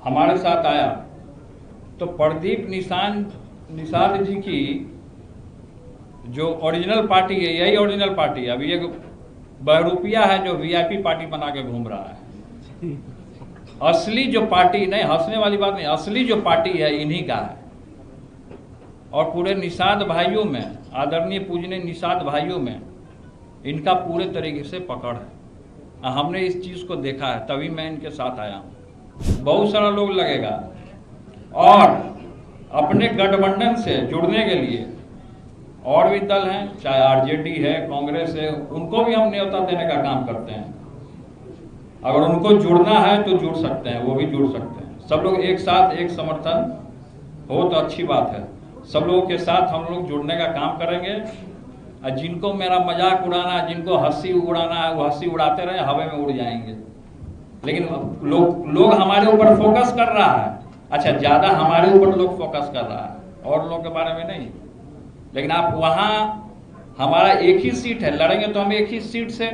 हमारे साथ आया तो प्रदीप निषाद जी की जो ओरिजिनल पार्टी है, यही ओरिजिनल पार्टी है। अभी एक बहरूपिया है जो वीआईपी पार्टी बना के घूम रहा है। असली जो पार्टी, नहीं हंसने वाली बात नहीं, असली जो पार्टी है इन्हीं का है। और पूरे निषाद भाइयों में, आदरणीय पूजनीय निषाद भाइयों में इनका पूरे तरीके से पकड़ है। हमने इस चीज़ को देखा है, तभी मैं इनके साथ आया हूँ। बहुत सारा लोग लगेगा और अपने गठबंधन से जुड़ने के लिए और भी दल हैं, चाहे आरजेडी है, कांग्रेस है, उनको भी हम न्योता देने का काम करते हैं। अगर उनको जुड़ना है तो जुड़ सकते हैं, वो भी जुड़ सकते हैं। सब लोग एक साथ एक समर्थन हो तो अच्छी बात है। सब लोगों के साथ हम लोग जुड़ने का काम करेंगे। और जिनको मेरा मजाक उड़ाना है, जिनको हंसी उड़ाना है, वो हंसी उड़ाते रहे, हवा में उड़ जाएंगे। लेकिन लोग हमारे ऊपर फोकस कर रहा है। अच्छा, ज़्यादा हमारे ऊपर लोग फोकस कर रहा है, और लोगों के बारे में नहीं। लेकिन आप वहाँ, हमारा एक ही सीट है, लड़ेंगे तो हम एक ही सीट से।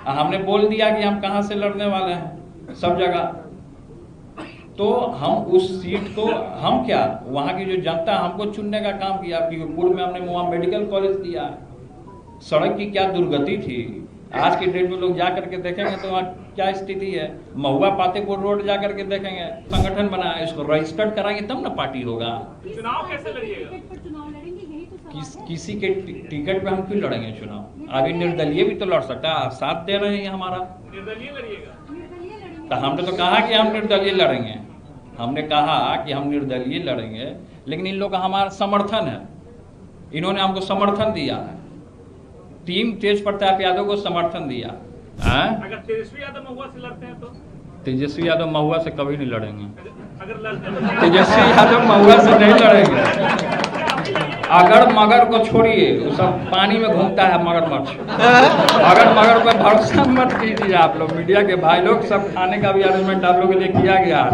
हमने बोल दिया कि हम कहाँ से लड़ने वाले हैं सब जगह। तो हम उस सीट को, हम क्या, वहाँ की जो जनता हमको चुनने का काम किया। क्योंकि पूर्व में हमने वहाँ मेडिकल कॉलेज दिया है। सड़क की क्या दुर्गति थी, आज के डेट में लोग जा करके देखेंगे तो वहाँ क्या स्थिति है। महुआ पातेपुर रोड जा करके देखेंगे, संगठन बनाया, इसको रजिस्टर्ड कराएंगे तब ना पार्टी होगा। चुनाव कैसे लड़िएगा? किसी के टिकट पे हम क्यों लड़ेंगे चुनाव? अभी निर्दलीय भी तो लड़ सकता है, साथ दे रहे हैं हमारा। निर्दलीय लड़िएगा? तो हमने तो कहा कि हम निर्दलीय लड़ेंगे, हमने कहा कि हम निर्दलीय लड़ेंगे, लेकिन इन लोग का हमारा समर्थन है। इन्होंने हमको समर्थन दिया है, टीम तेज प्रताप यादव को समर्थन दिया। अगर तेजस्वी यादव महुआ से लड़ते हैं तो? तेजस्वी यादव महुआ से कभी नहीं लड़ेंगे। अगर लड़ते हैं तेजस्वी यादव महुआ से नहीं लड़ेंगे। अगर मगर को छोड़िए, वो सब पानी में घूमता है मगरमच्छ। अगर मगर पर भरोसा मत कीजिए आप लोग, मीडिया के भाई लोग। सब खाने का भी अरेंजमेंट आप लोगों के लिए किया गया है,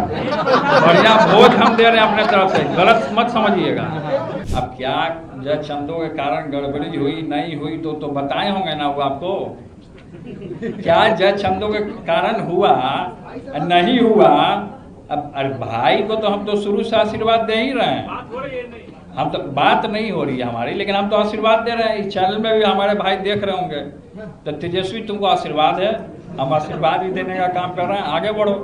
बढ़िया भोज हम दे रहे हैं अपने तरफ से, गलत मत समझिएगा। अब क्या जज चंदों के कारण गड़बड़ी हुई नहीं हुई तो बताए होंगे ना वो आपको। क्या जज चंदों के कारण हुआ नहीं हुआ, अब अरे भाई को तो हम तो शुरू से आशीर्वाद दे ही रहे हैं। बात हो रही है नहीं? हम तो बात नहीं हो रही है हमारी, लेकिन हम तो आशीर्वाद दे रहे हैं। इस चैनल में भी हमारे भाई देख रहे होंगे। तो तेजस्वी तुमको आशीर्वाद है, हम आशीर्वाद भी देने का काम कर रहे हैं। आगे बढ़ो,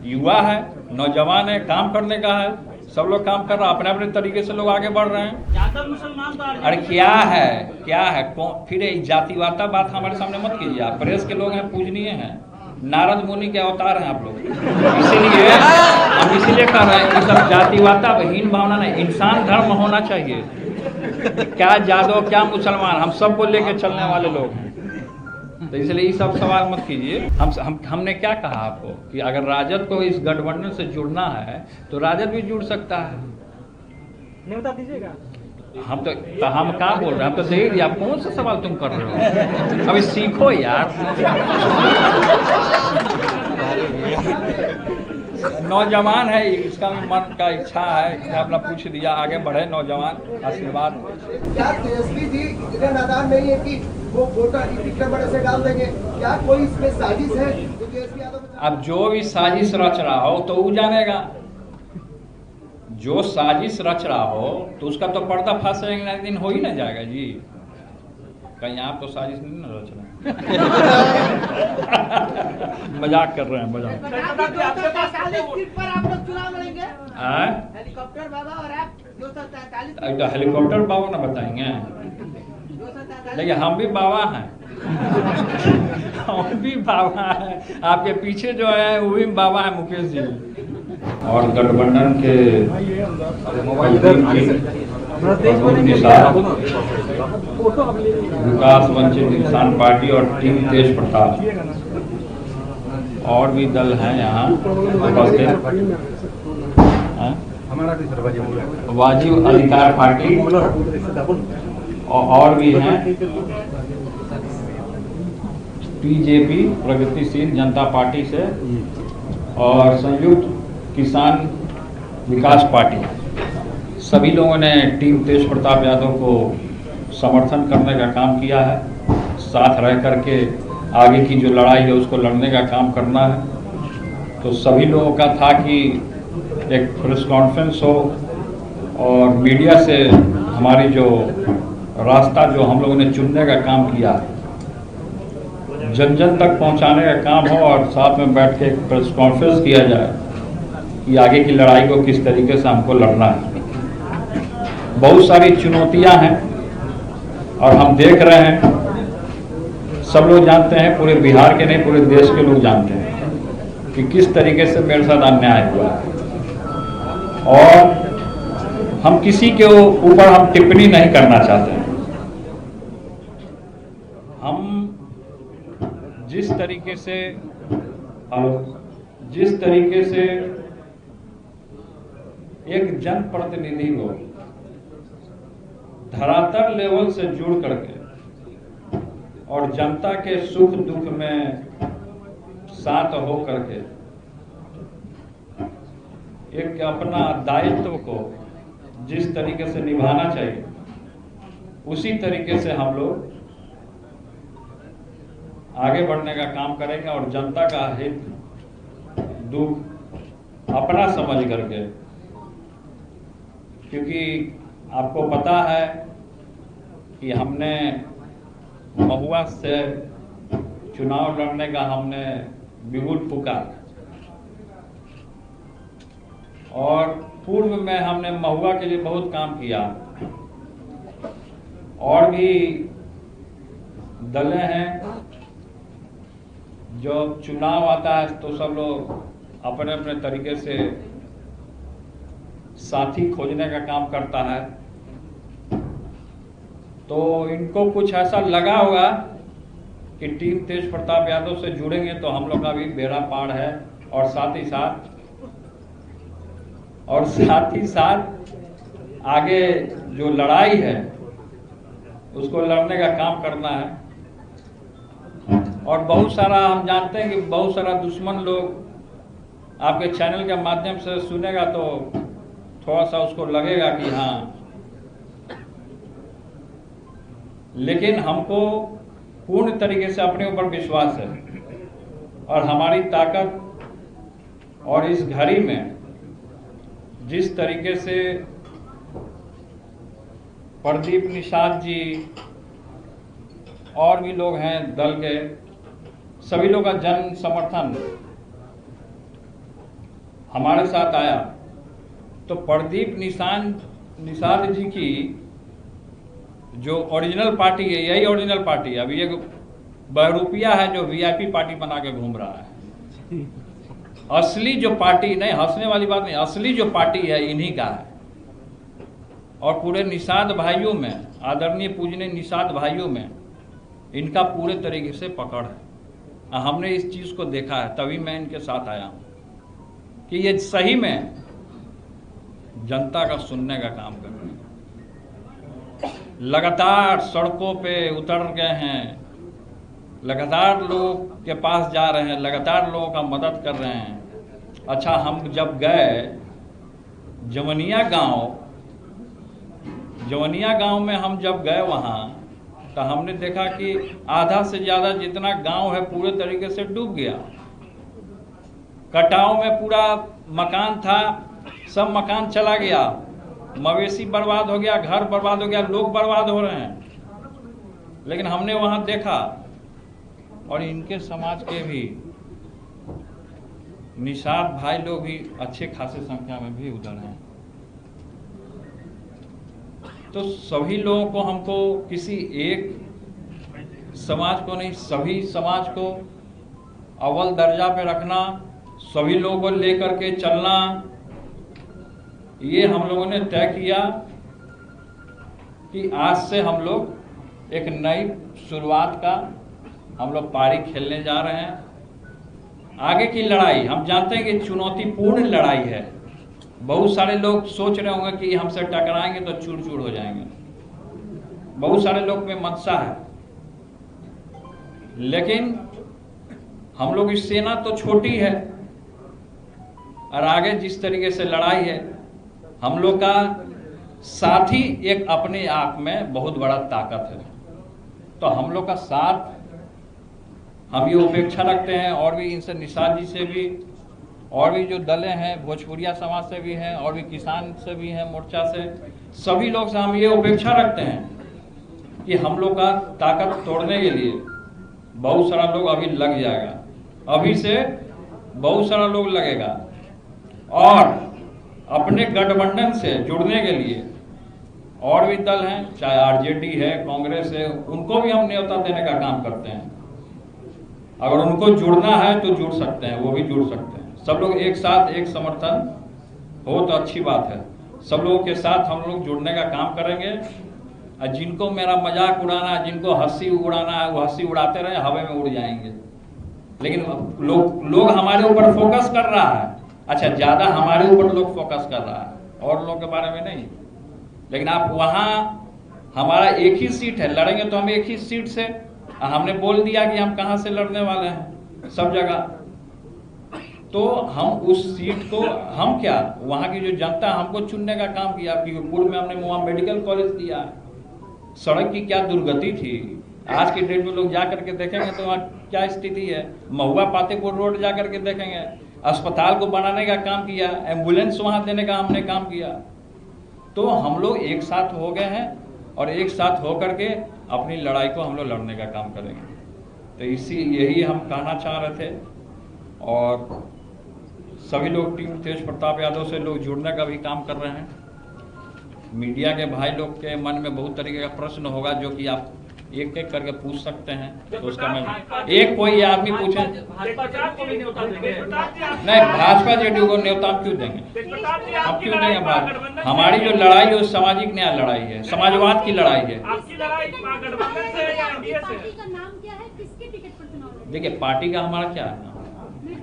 युवा है, नौजवान है, काम करने का है, सब लोग काम कर रहा है, अपने अपने तरीके से लोग आगे बढ़ रहे हैं। ज्यादा मुसलमान तो अरे क्या है फिर जातिवादा बात हमारे सामने मत कीजिए आप। प्रेस के लोग हैं, पूजनीय हैं, नारद मुनि के अवतार हैं आप लोग। इसीलिए हम इसीलिए कह रहे हैं कि सब जातिवादा हीन भावना नहीं, इंसान धर्म होना चाहिए। क्या यादव, क्या मुसलमान, हम सबको लेके चलने वाले लोग हैं। तो इसलिए ये सब सवाल मत कीजिए। हमने क्या कहा आपको कि अगर राजद को इस गठबंधन से जुड़ना है तो राजद भी जुड़ सकता है। न्योता दीजिएगा? हम क्या बोल रहे हैं, हम तो दे ही दिया। आप कौन सा सवाल तुम कर रहे हो? अभी सीखो यार। नौजवान है, इसका भी मन का इच्छा है कि अपना पूछ दिया, आगे बढ़े नौजवान। आशीर्वाद। क्या तेजस्वी जी इतने नादान नहीं है कि वो वोटर इतने बड़े से डाल देंगे? क्या कोई इसमें साजिश है? अब जो भी साजिश रच रहा हो तो वो जानेगा। जो साजिश रच रहा हो तो उसका तो पर्दाफाश एक दिन हो ही ना जाएगा जी। कहीं आप तो साजिश नहीं ना रच रहे हैं। मजाक कर रहे हैं, मजाक। हेलीकॉप्टर बाबा और आप 243 तो हेलीकॉप्टर बाबा ना बताएंगे, लेकिन हम भी बाबा हैं। हम भी बाबा हैं, आपके पीछे जो है वो भी बाबा है, मुकेश जी। और गठबंधन के विकास वंचित इंसान पार्टी और टीम तेज प्रताप, और भी दल हैं यहाँ उपस्थित। वाजिब अधिकार पार्टी और भी हैं, बीजेपी प्रगतिशील जनता पार्टी से, और संयुक्त किसान विकास पार्टी। सभी लोगों ने टीम तेज प्रताप यादव को समर्थन करने का काम किया है। साथ रह करके आगे की जो लड़ाई है उसको लड़ने का काम करना है। तो सभी लोगों का था कि एक प्रेस कॉन्फ्रेंस हो और मीडिया से हमारी जो रास्ता जो हम लोगों ने चुनने का काम किया, जन जन तक पहुंचाने का काम हो और साथ में बैठ के एक प्रेस कॉन्फ्रेंस किया जाए कि आगे की लड़ाई को किस तरीके से हमको लड़ना है। बहुत सारी चुनौतियां हैं और हम देख रहे हैं, सब लोग जानते हैं, पूरे बिहार के नहीं पूरे देश के लोग जानते हैं कि किस तरीके से मेरे साथ अन्याय हुआ है और हम किसी के ऊपर हम टिप्पणी नहीं करना चाहते हैं। हम जिस तरीके से एक जनप्रतिनिधि को धरातल लेवल से जुड़ करके और जनता के सुख दुख में साथ हो करके एक अपना दायित्व को जिस तरीके से निभाना चाहिए, उसी तरीके से हम लोग आगे बढ़ने का काम करेंगे और जनता का हित दुख अपना समझ करके, क्योंकि आपको पता है कि हमने महुआ से चुनाव लड़ने का हमने बिगुल फूका और पूर्व में हमने महुआ के लिए बहुत काम किया। और भी दलें हैं जो चुनाव आता है तो सब लोग अपने अपने तरीके से साथी खोजने का काम करता है। तो इनको कुछ ऐसा लगा होगा कि टीम तेज प्रताप यादव से जुड़ेंगे तो हम लोग का भी बेड़ा पार है और साथ ही साथ आगे जो लड़ाई है उसको लड़ने का काम करना है। और बहुत सारा हम जानते हैं कि बहुत सारा दुश्मन लोग आपके चैनल के माध्यम से सुनेगा तो थोड़ा सा उसको लगेगा कि हाँ, लेकिन हमको पूर्ण तरीके से अपने ऊपर विश्वास है और हमारी ताकत और इस घड़ी में जिस तरीके से प्रदीप निषाद जी और भी लोग हैं दल के, सभी लोग का जन समर्थन हमारे साथ आया, तो प्रदीप निषाद जी की जो ओरिजिनल पार्टी है, यही ओरिजिनल पार्टी है। अभी एक बहरूपिया है जो वीआईपी पार्टी बना के घूम रहा है। असली जो पार्टी, नहीं हंसने वाली बात नहीं, असली जो पार्टी है इन्हीं का है। और पूरे निषाद भाइयों में, आदरणीय पूजनीय निषाद भाइयों में इनका पूरे तरीके से पकड़ है। हमने इस चीज को देखा है, तभी मैं इनके साथ आया हूं कि ये सही में जनता का सुनने का काम कर रहे हैं। लगातार सड़कों पे उतर गए हैं, लगातार लोगों के पास जा रहे हैं, लगातार लोगों का मदद कर रहे हैं। अच्छा, हम जब गए जवनिया गांव में हम जब गए वहाँ, तो हमने देखा कि आधा से ज़्यादा जितना गांव है पूरे तरीके से डूब गया। कटाव में पूरा मकान था, सब मकान चला गया, मवेशी बर्बाद हो गया, घर बर्बाद हो गया, लोग बर्बाद हो रहे हैं। लेकिन हमने वहाँ देखा और इनके समाज के भी निषाद भाई लोग भी अच्छे खासे संख्या में भी उधर हैं। तो सभी लोगों को, हमको किसी एक समाज को नहीं, सभी समाज को अव्वल दर्जा पे रखना, सभी लोगों को लेकर के चलना, ये हम लोगों ने तय किया कि आज से हम लोग एक नई शुरुआत का हम लोग पारी खेलने जा रहे हैं। आगे की लड़ाई हम जानते हैं कि चुनौतीपूर्ण लड़ाई है। बहुत सारे लोग सोच रहे होंगे कि हमसे टकराएंगे तो चूर चूर हो जाएंगे, बहुत सारे लोग में मनसा है। लेकिन हम लोग की सेना तो छोटी है और आगे जिस तरीके से लड़ाई है, हम लोग का साथ ही एक अपने आप में बहुत बड़ा ताकत है। तो हम लोग का साथ, हम ये उपेक्षा रखते हैं और भी इनसे निषाद जी से भी और भी जो दलें हैं, भोजपुरिया समाज से भी हैं और भी किसान से भी हैं, मोर्चा से, सभी लोग से हम ये अपेक्षा रखते हैं कि हम लोग का ताकत तोड़ने के लिए बहुत सारा लोग अभी लग जाएगा, अभी से बहुत सारा लोग लगेगा। और अपने गठबंधन से जुड़ने के लिए और भी दल हैं, चाहे आरजेडी है, कांग्रेस है, उनको भी हम न्योता देने का काम करते हैं। अगर उनको जुड़ना है तो जुड़ सकते हैं, वो भी जुड़ सकते हैं। सब लोग एक साथ एक समर्थन हो तो अच्छी बात है। सब लोगों के साथ हम लोग जुड़ने का काम करेंगे। और जिनको मेरा मजाक उड़ाना है, जिनको हंसी उड़ाना है, वो हंसी उड़ाते रहे, हवा में उड़ जाएंगे। लेकिन लोग हमारे ऊपर फोकस कर रहा है, अच्छा ज़्यादा हमारे ऊपर लोग फोकस कर रहा है और लोगों के बारे में नहीं। लेकिन आप वहाँ, हमारा एक ही सीट है, लड़ेंगे तो हम एक ही सीट से, हमने बोल दिया कि हम कहाँ से लड़ने वाले हैं सब जगह। तो हम उस सीट को, हम क्या, वहाँ की जो जनता हमको चुनने का काम किया। क्योंकि पूर्व में हमने वहाँ मेडिकल कॉलेज दिया, सड़क की क्या दुर्गति थी। आज के डेट में लोग जा करके देखेंगे तो वहाँ क्या स्थिति है। महुआ पातेपुर रोड जा करके देखेंगे, अस्पताल को बनाने का काम किया, एम्बुलेंस वहाँ देने का हमने काम किया। तो हम लोग एक साथ हो गए हैं और एक साथ हो करके अपनी लड़ाई को हम लोग लड़ने का काम करेंगे। तो यही हम कहना चाह रहे थे। और सभी लोग टीम तेज प्रताप यादव से लोग जुड़ने का भी काम कर रहे हैं। मीडिया के भाई लोग के मन में बहुत तरीके का प्रश्न होगा जो कि आप एक एक करके पूछ सकते हैं, तो उसका मैं एक कोई आदमी पूछे नहीं, भाजपा जेडीयू को न्योता क्यों देंगे, हम क्यों देंगे। हमारी जो लड़ाई है सामाजिक न्याय लड़ाई है, समाजवाद की लड़ाई है। देखिए पार्टी का हमारा क्या है,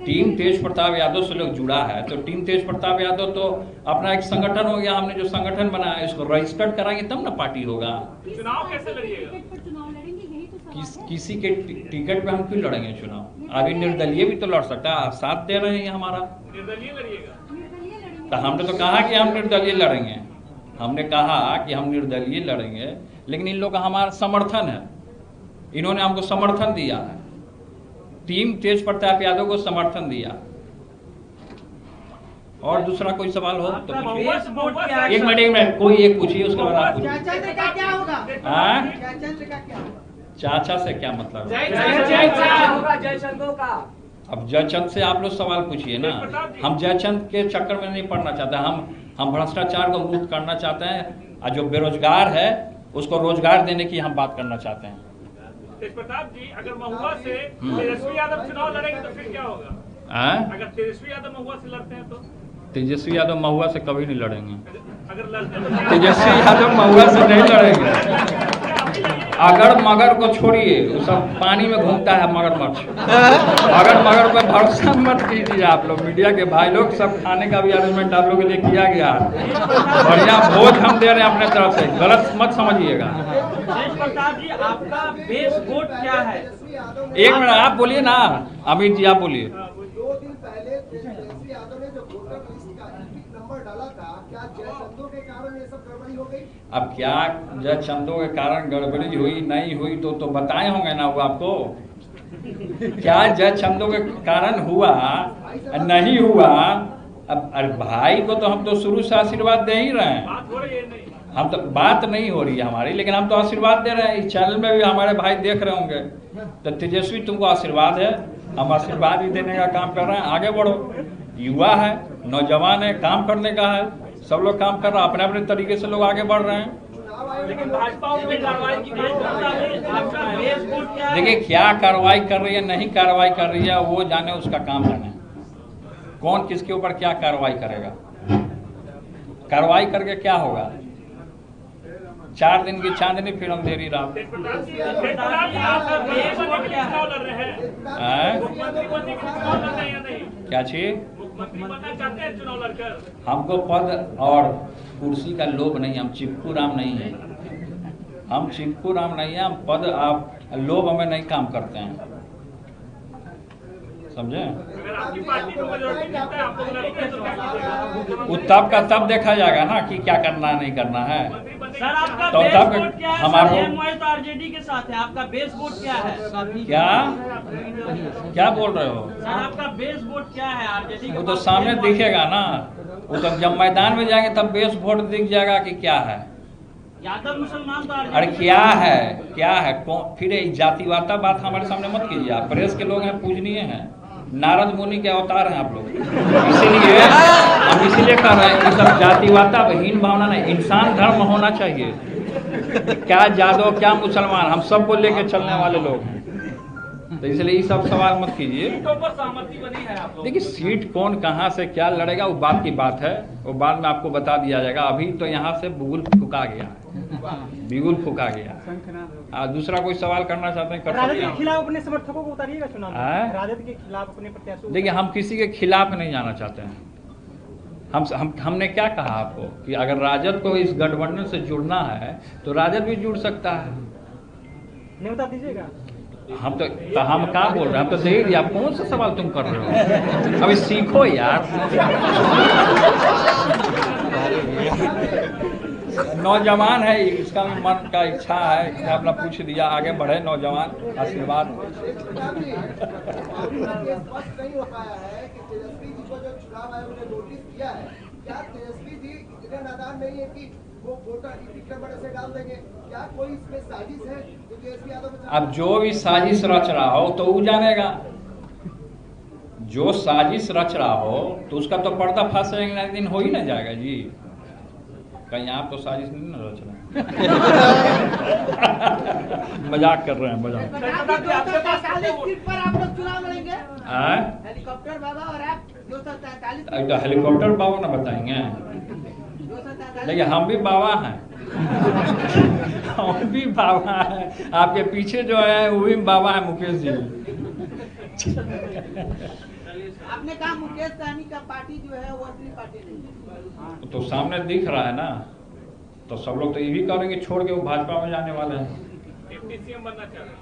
टीम तेज प्रताप यादव से लोग जुड़ा है, तो टीम तेज प्रताप यादव तो अपना एक संगठन हो गया। हमने जो संगठन बनाया इसको रजिस्टर्ड कराएंगे तब ना पार्टी होगा। चुनाव कैसे लड़िएगा? किसी के टिकट पे हम क्यों लड़ेंगे चुनाव। अभी निर्दलीय भी तो लड़ सकता है, आप साथ दे रहे हैं हमारा। निर्दलीय लड़िएगा? तो हमने तो कहा कि हम निर्दलीय लड़ेंगे, हमने कहा कि हम निर्दलीय लड़ेंगे, लेकिन इन लोग का हमारा समर्थन है, इन्होंने हमको समर्थन दिया है, टीम तेज प्रताप यादव को समर्थन दिया। और दूसरा कोई सवाल हो तो एक मिनट कोई एक पूछिए, उसके बाद आप पूछिए। चाचा से क्या मतलब है? अब जयचंद से आप लोग सवाल पूछिए ना। हम जयचंद के चक्कर में नहीं पड़ना चाहते, हम भ्रष्टाचार को मुक्त करना चाहते हैं, और जो बेरोजगार है उसको रोजगार देने की हम बात करना चाहते हैं। तेज प्रताप जी, अगर महुआ से तेजस्वी यादव चुनाव लड़ेंगे तो फिर क्या होगा? अगर तेजस्वी यादव महुआ से लड़ते हैं तो? तेजस्वी यादव महुआ से कभी नहीं लड़ेंगे। अगर लड़ते हैं तेजस्वी यादव महुआ से नहीं लड़ेंगे। अगर मगर को छोड़िए, वो सब पानी में घूमता है मगरमच्छ। अगर मगर पर भरोसा मत कीजिए आप लोग, मीडिया के भाई लोग। सब खाने का भी अरेंजमेंट आप लोगों के लिए किया गया है, बढ़िया भोज हम दे रहे हैं अपने तरफ से, गलत मत समझिएगा। प्रताप जी, आपका बेस वोट क्या है? एक मिनट आप बोलिए ना, अमित जी आप बोलिए। 2 दिन पहले तेजस्वी यादव ने जो वोटर लिस्ट का नंबर डाला था, क्या जयचंदों के कारण ये सब गड़बड़ी हो गई? अब क्या जयचंदों के कारण गड़बड़ी हुई नहीं हुई तो बताए होंगे ना वो आपको। क्या जयचंदों के कारण हुआ नहीं हुआ, अब अरे भाई को तो हम तो शुरू से आशीर्वाद दे ही रहे हैं। बात हो रही है नहीं? हम तो बात नहीं हो रही है हमारी, लेकिन हम तो आशीर्वाद दे रहे हैं। इस चैनल में भी हमारे भाई देख रहे होंगे। तो तेजस्वी तुमको आशीर्वाद है, हम आशीर्वाद भी देने का काम कर रहे हैं। आगे बढ़ो, युवा है, नौजवान है, काम करने का है, सब लोग काम कर रहे हैं, अपने अपने तरीके से लोग आगे बढ़ रहे हैं। लेकिन भाजपा उसमें कार्रवाई की बात करता है, आपका बेस वोट क्या है? देखिए क्या कार्रवाई कर रही है नहीं कार्रवाई कर रही है वो जाने, उसका काम जाने। कौन किसके ऊपर क्या कार्रवाई करेगा, कार्रवाई करके क्या होगा। 4 दिन की चांदनी फिर अंधेरी रात। क्या चाहिए? चुनाव लड़कर हमको पद और कुर्सी का लोभ नहीं, हम चिपकू राम नहीं है, हम चिपकू राम नहीं है, हम पद आप लोभ हमें नहीं काम करते हैं, समझे। अगर आपकी पार्टी को मेजोरिटी मिलता है, आप लोग लड़ते हैं तो क्या कीजिएगा? वो तब का तब देखा जाएगा ना कि क्या करना नहीं करना है। सर आपका तो बेस तब वोट क्या है? हमारा सर एमवाई तो आरजेडी के साथ है, आपका बेस वोट क्या है? क्या बोल रहे हो? सर आपका बेस वोट क्या है आरजेडी के वो तो पास? सामने दिखेगा ना, वो तो जब मैदान में जाएंगे तब बेस वोट दिख जाएगा कि क्या है। यादव मुसलमान तो अरे आरजेडी क्या है कौन फिर ये जातिवादा बात हमारे सामने मत कीजिए। आप प्रेस के लोग हैं, पूजनीय हैं, नारद मुनि के अवतार हैं आप लोग, इसीलिए हम इसीलिए कह रहे हैं कि सब जातिवादा हीन भावना नहीं, इंसान धर्म होना चाहिए। क्या यादव क्या मुसलमान, हम सबको लेके चलने वाले लोग हैं, तो इसलिए ये सब सवाल मत कीजिए। सीटों पर सहमति बनी है आप लोग? देखिए सीट कौन कहाँ से क्या लड़ेगा वो बात की बात है, वो बाद में आपको बता दिया जाएगा। अभी तो यहाँ से बिगुल फूका गया, बिगुल फूका गया। दूसरा कोई सवाल करना चाहते हैं कर सकते राजद के हैं। खिलाफ अपने समर्थकों को उतारिएगा चुनाव में? हैं? राजद के खिलाफ अपने प्रत्याशियों को देखिए हम किसी के खिलाफ नहीं जाना चाहते हैं। हमने क्या कहा आपको कि अगर राजद को इस गठबंधन से जुड़ना है तो राजद भी जुड़ सकता है। नहीं बता दीजिएगा। हम तो हम क्या बोल रहे हैं, हम तो दे ही दिया। कौन सा सवाल तुम कर रहे हो? अभी सीखो यार। नौजवान है, इसका भी मन का इच्छा है, इसने अपना पूछ दिया, आगे बढ़े नौजवान, आशीर्वाद। प्रताप जी, ये स्पष्ट नहीं हो पाया है कि तेजस्वी जी को जो चुनाव आयोग ने नोटिस किया है, क्या तेजस्वी जी इतने नादान नहीं है कि वो वोटर टिकट नंबर ऐसे डाल देंगे? क्या कोई इसमें साजिश है जो तेजस्वी यादव में? अब जो भी साजिश रच रहा हो तो वो जानेगा। जो साजिश रच रहा हो तो उसका तो पर्दाफाश एक दिन हो ही ना जाएगा जी। कहीं आप तो साजिश नहीं ना रच रहे हैं। मजाक कर रहे हैं, मजाक। पर आप लोग चुनाव लड़ेंगे? हेलीकॉप्टर बाबा और आप 243 तो हेलीकॉप्टर बाबा ना बताएंगे? 243 देखिए हम भी बाबा हैं। हम भी बाबा हैं। आपके पीछे जो है वो भी बाबा है, मुकेश जी। आपने कहा मुकेश सहनी का पार्टी जो है वो असली पार्टी नहीं है। तो सामने दिख रहा है ना, तो सब लोग तो ये भी करेंगे छोड़ के वो भाजपा में जाने वाले हैं। डिप्टी सीएम बनना चाह रहे हैं?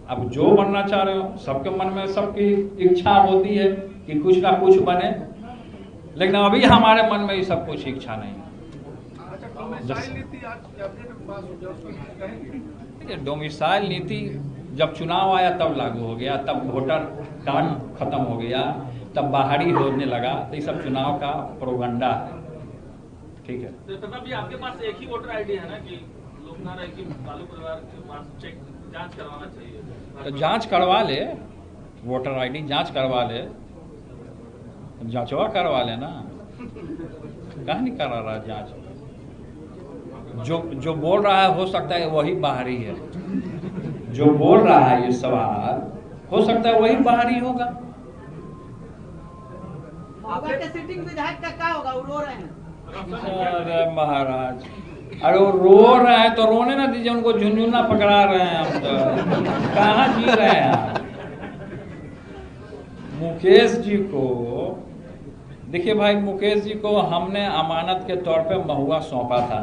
अब जो बनना चाह रहे हो, सबके मन में सबकी इच्छा होती है कि कुछ ना कुछ बने, लेकिन अभी हमारे मन में ये सब कुछ इच्छा नहीं है। डोमिसाइल नीति जब चुनाव आया तब लागू हो गया, तब वोटर कार्ड खत्म हो गया, तब बाहरी होने लगा, तो ये सब चुनाव का प्रोगंडा है। ठीक है, तो प्रताप जी आपके पास एक ही वोटर आईडी है ना कि लोकनाथ राय की लालू परिवार के पास चेक जांच करवाना चाहिए? तो जांच करवा ले, वोटर आईडी जांच करवा ले, जांचवा करवा ले ना, कहाँ नहीं करा रहा जांच? जो बोल रहा है हो सकता है वही बाहरी है, जो बोल रहा है ये सवाल हो सकता है वही बाहरी होगा। महुआ के सिटिंग विधायक का क्या होगा? वो रो रहे हैं। अरे महाराज, अरे वो रो रहे हैं तो रोने ना दीजिए, उनको झुनझुना पकड़ा रहे हैं हम तो। कहाँ जी रहे हैं आप? मुकेश जी को देखिए भाई, मुकेश जी को हमने अमानत के तौर पे महुआ सौंपा था।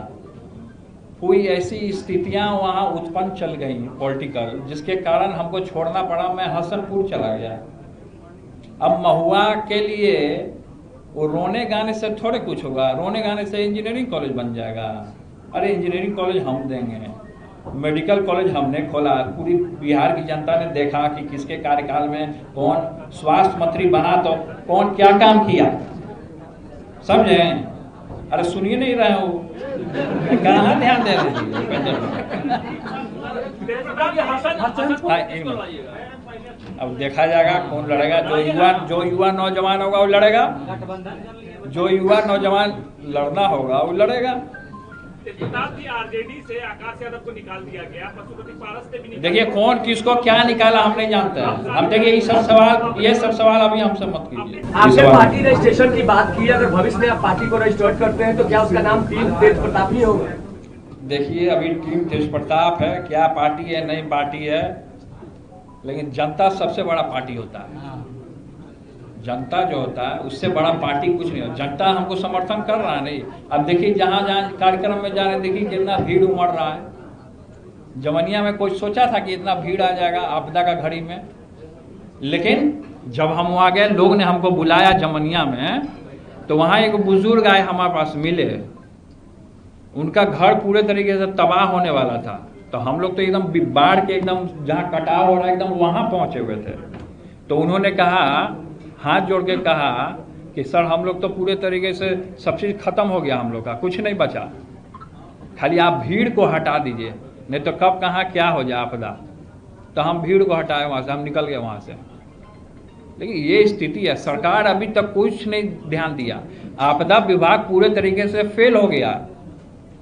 कोई ऐसी स्थितियां वहाँ उत्पन्न चल गई पॉलिटिकल, जिसके कारण हमको छोड़ना पड़ा। मैं हसनपुर चला गया। अब महुआ के लिए वो रोने गाने से थोड़े कुछ होगा, रोने गाने से इंजीनियरिंग कॉलेज बन जाएगा। अरे इंजीनियरिंग कॉलेज हम देंगे, मेडिकल कॉलेज हमने खोला। पूरी बिहार की जनता ने देखा कि किसके कार्यकाल में कौन स्वास्थ्य मंत्री बना तो कौन क्या काम किया, समझे? अरे सुनिए नहीं रहे हो, कहाँ ध्यान दे रहे हैं? अब देखा जाएगा कौन लड़ेगा। जो युवा नौजवान होगा वो लड़ेगा, जो युवा नौजवान लड़ना होगा वो लड़ेगा। प्रताप जी आरजेडी से आकाश यादव को निकाल दिया गया, पशुपति पारस से भी निकाल। देखिए कौन किसको क्या निकाला हम नहीं जानते हैं। हम देखिए ये सब सवाल अभी हमसे मत कीजिए। आपने पार्टी रजिस्ट्रेशन की बात की, अगर भविष्य में आप पार्टी को रजिस्टर्ड करते हैं तो क्या उसका नाम टीम तेज प्रताप ही होगा? देखिए अभी टीम तेज प्रताप है, क्या पार्टी है नई पार्टी है, लेकिन जनता सबसे बड़ा पार्टी होता है। जनता जो होता है उससे बड़ा पार्टी कुछ नहीं होता। जनता हमको समर्थन कर रहा है नहीं। अब देखिए जहाँ जहाँ कार्यक्रम में जा रहे, देखिए कितना भीड़ उमड़ रहा है। जमनिया में कोई सोचा था कि इतना भीड़ आ जाएगा आपदा का घड़ी में, लेकिन जब हम वहाँ गए, लोग ने हमको बुलाया जमनिया में, तो वहाँ एक बुजुर्ग आए हमारे पास मिले। उनका घर पूरे तरीके से तबाह होने वाला था। तो हम लोग तो एकदम बाढ़ के एकदम जहाँ कटाव हो रहा है एकदम वहाँ पहुँचे हुए थे। तो उन्होंने कहा, हाथ जोड़ के कहा कि सर हम लोग तो पूरे तरीके से सब चीज़ खत्म हो गया, हम लोग का कुछ नहीं बचा, खाली आप भीड़ को हटा दीजिए, नहीं तो कब कहाँ क्या हो जाए आपदा। तो हम भीड़ को हटाए वहाँ से, हम निकल गए वहाँ से। लेकिन ये स्थिति है, सरकार अभी तक कुछ नहीं ध्यान दिया। आपदा विभाग पूरे तरीके से फेल हो गया,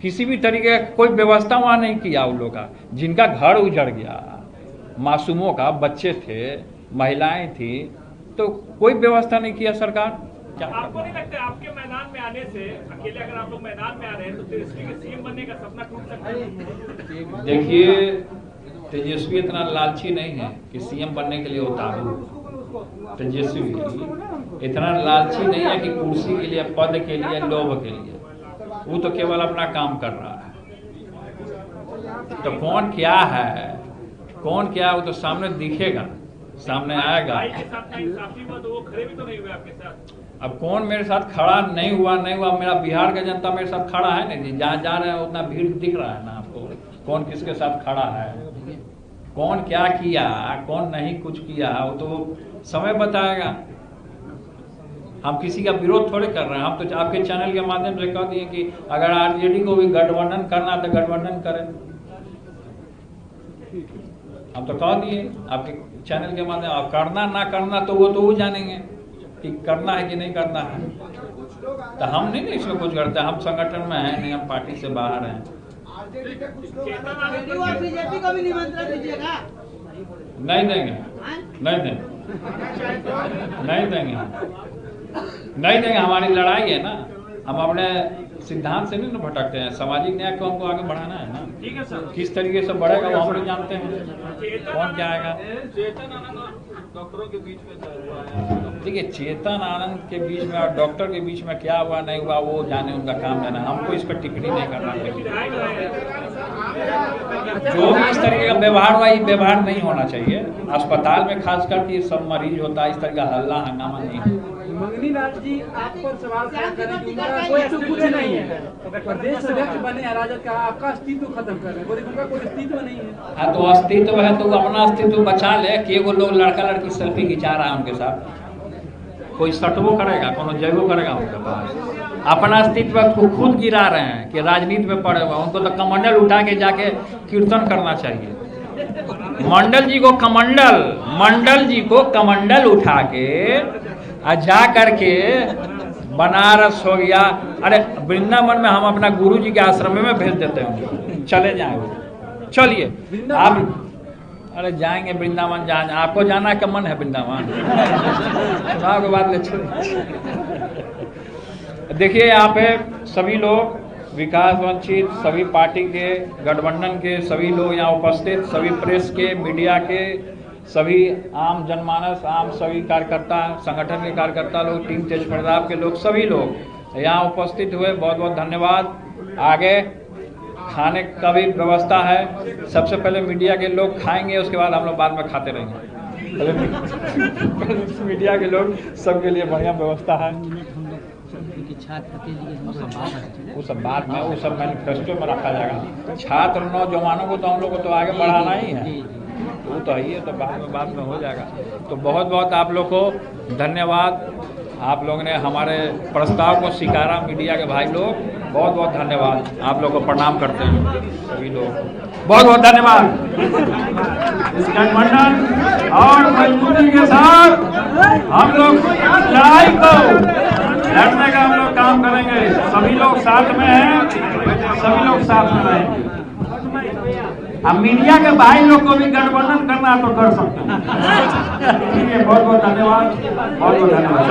किसी भी तरीके का कोई व्यवस्था वहाँ नहीं किया उन लोगों का। जिनका घर उजड़ गया, मासूमों का, बच्चे थे, महिलाएं थी, तो कोई व्यवस्था नहीं किया सरकार। आपको नहीं लगता आपके मैदान में आने से, अकेले अगर आप लोग मैदान में आ रहे हैं तो तेजस्वी के सीएम बनने का सपना टूट सकता है? देखिए, तेजस्वी इतना लालची नहीं है कि सीएम बनने के लिए उतारू। तेजस्वी इतना लालची नहीं है कि कुर्सी के लिए, पद के लिए, लोभ के लिए। वो तो केवल अपना काम कर रहा है। तो कौन क्या है, कौन क्या, वो तो सामने दिखेगा, सामने आएगा। भाई के साथ ना इंसाफी हुआ तो वो खड़े भी तो नहीं हुए आपके साथ। अब कौन मेरे साथ खड़ा नहीं हुआ, मेरा बिहार का जनता मेरे साथ खड़ा है नहीं। जहाँ जा रहे हैं उतना भीड़ दिख रहा है ना आपको, कौन किसके साथ खड़ा है, कौन क्या किया, कौन नहीं कुछ किया, वो तो समय बताएगा। हम किसी का विरोध थोड़े कर रहे हैं। हम तो आपके चैनल के माध्यम से कह दिए कि अगर आरजेडी को भी गठबंधन करना तो गठबंधन करें। हम तो कह दिए आपके चैनल के माध्यम, आप करना ना करना तो वो जानेंगे कि करना है कि नहीं करना है। तो हम नहीं इसमें कुछ करते, हम संगठन में हैं नहीं, हम पार्टी से बाहर हैं। बीजेपी को भी निमंत्रण दीजिएगा। नहीं देंगे, नहीं देंगे, नहीं देंगे, नहीं देंगे। हमारी लड़ाई है ना, हम अपने सिद्धांत से नहीं ना भटकते हैं। सामाजिक न्याय को हमको आगे बढ़ाना है ना। ठीक है सर। किस तरीके से बढ़ेगा वो हम लोग जानते हैं, कौन क्या आएगा। चेतन आनंद डॉक्टरों के बीच में देखिए, चेतन आनंद के बीच में और डॉक्टर के बीच में क्या हुआ नहीं हुआ वो जाने, उनका काम जाना। हमको इस पर टिप्पणी नहीं करना चाहिए। जो भी इस तरीके का व्यवहार हुआ, ये व्यवहार नहीं होना चाहिए। अस्पताल में खास करके सब मरीज होता है, इस तरह का हल्ला हंगामा नहीं। मंगनी लाल जी, आप पर सवाल करें कि उनका कोई कुछ नहीं है, प्रदेश अध्यक्ष बने राजद का, आपका अस्तित्व खत्म कर रहे हैं, बोले उनका कोई अस्तित्व नहीं है। हाँ, तो अस्तित्व है तो अपना अस्तित्व बचा ले। कि एगो लोग लड़का लड़की सेल्फी खिंचा रहा है उनके साथ, कोई सटबो करेगा, कोनो जयबो करेगा उनके पास। अपना अस्तित्व को खुद गिरा रहे हैं कि राजनीति में पड़े हुए। उनको तो कमंडल उठा के जाके कीर्तन करना चाहिए। मंडल जी को कमंडल उठा के जा करके बनारस हो गया, अरे वृंदावन में हम अपना गुरु जी के आश्रम में भेज देते हैं, चले जाए वो, चलिए आप। अरे जाएंगे वृंदावन, आपको जाना का मन है वृंदावन? चुनाव के बाद ले चलिए। देखिए, यहाँ पे सभी लोग, विकास वंचित, सभी पार्टी के, गठबंधन के सभी लोग यहाँ उपस्थित, सभी प्रेस के, मीडिया के, सभी आम जनमानस, आम सभी कार्यकर्ता, संगठन के कार्यकर्ता लोग, टीम तेज प्रताप के लोग, सभी लोग यहाँ उपस्थित हुए। बहुत बहुत धन्यवाद। आगे खाने का भी व्यवस्था है। सबसे पहले मीडिया के लोग खाएंगे, उसके बाद हम लोग बाद में खाते रहेंगे। मीडिया के लोग सबके लिए बढ़िया व्यवस्था है। वो सब बाद में, वो सब मैनिफेस्टो में रखा जाएगा। छात्र नौजवानों को तो हम लोग को तो आगे बढ़ाना ही है, वो तो है ही है, तो बाद में हो जाएगा। तो बहुत बहुत आप लोग को धन्यवाद। आप लोगों ने हमारे प्रस्ताव को स्वीकारा, मीडिया के भाई लोग, बहुत बहुत धन्यवाद। आप लोग को प्रणाम करते हैं सभी लोग, बहुत बहुत धन्यवाद। इस गठबंधन और मजबूती के साथ हम लोग लड़ाई को लड़ने का हम लोग काम करेंगे। सभी लोग साथ में हैं, सभी लोग साथ में रहेंगे। अब मीडिया के भाई लोग को भी गठबंधन करना तो कर सकते हैं। ठीक है, बहुत बहुत धन्यवाद, बहुत बहुत धन्यवाद।